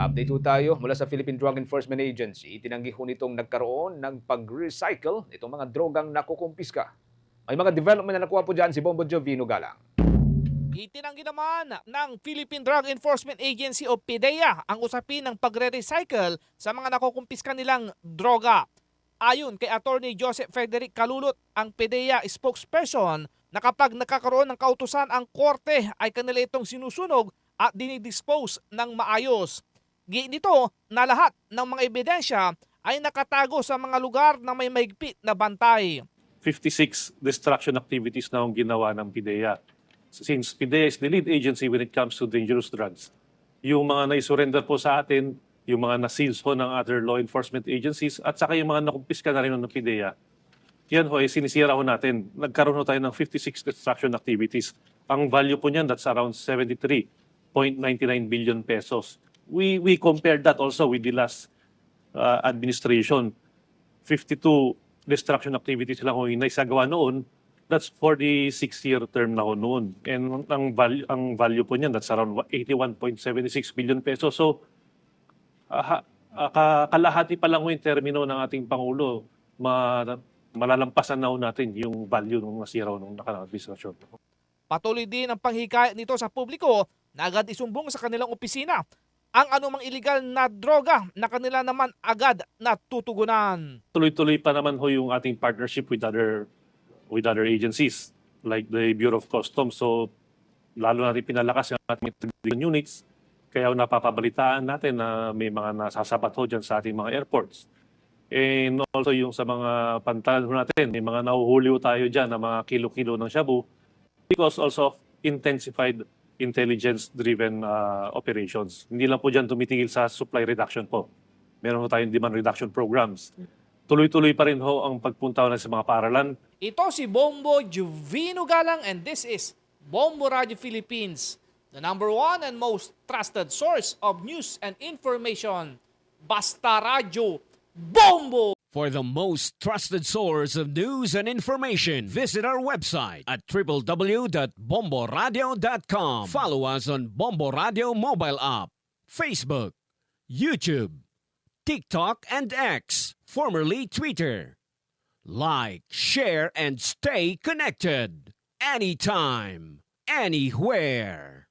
Update ho tayo mula sa Philippine Drug Enforcement Agency. Tinanggi ho nitong nagkaroon ng pag-recycle nitong mga drogang nakukumpiska. May mga development na nakuha po dyan si Bombo Jovino Galang. Itinanggi naman ng Philippine Drug Enforcement Agency o PDEA ang usapin ng pagre-recycle sa mga nakukumpiska nilang droga. Ayon kay Attorney Joseph Frederick Calulot, ang PDEA spokesperson, na kapag nakakaroon ng kautusan ang korte ay kanila itong sinusunog at dinidispose ng maayos. Giit nito na lahat ng mga ebidensya ay nakatago sa mga lugar na may mahigpit na bantay. 56 destruction activities na ang ginawa ng PDEA. Since PDEA is the lead agency when it comes to dangerous drugs, yung mga naisurrender po sa atin, yung mga na-seals po ng other law enforcement agencies, at saka yung mga nakumpiska na rin ng PDEA, yan ho ay sinisira ho natin. Nagkaroon ho tayo ng 56 destruction activities. Ang value po niyan, that's around 73.99 billion pesos. We compared that also with the last administration. 52 destruction activities lang ho yung naisagawa noon. That's for the 6-year term na ho noon. And ang value po niyan, that's around 81.76 billion pesos. So, kalahati pa lang ho yung termino ng ating Pangulo, malalampasan na ho natin yung value ng nasira ng nakaraang administrasyon. Patuloy din ang panghikayat nito sa publiko na agad isumbong sa kanilang opisina ang anumang illegal na droga na kanila naman agad natutugunan. Tuloy-tuloy pa naman ho yung ating partnership with other agencies like the Bureau of Customs. So lalo natin pinalakas yung ating units. Kaya napapabalitaan natin na may mga nasasapat ho dyan sa ating mga airports. And also yung sa mga pantalan natin, may mga nahuhuli tayo dyan na mga kilo-kilo ng shabu because also of intensified intelligence-driven operations. Hindi lang po dyan tumitigil sa supply reduction po. Meron ho tayong demand reduction programs. Tuloy-tuloy pa rin ho ang pagpunta na sa mga paaralan. Ito si Bombo Jovino Galang and this is Bombo Radio Philippines, the #1 and most trusted source of news and information. Basta Radio Bombo! For the most trusted source of news and information, visit our website at www.bomboradio.com. Follow us on Bombo Radio mobile app, Facebook, YouTube, TikTok, and X, formerly Twitter. Like, share, and stay connected. Anytime, anywhere.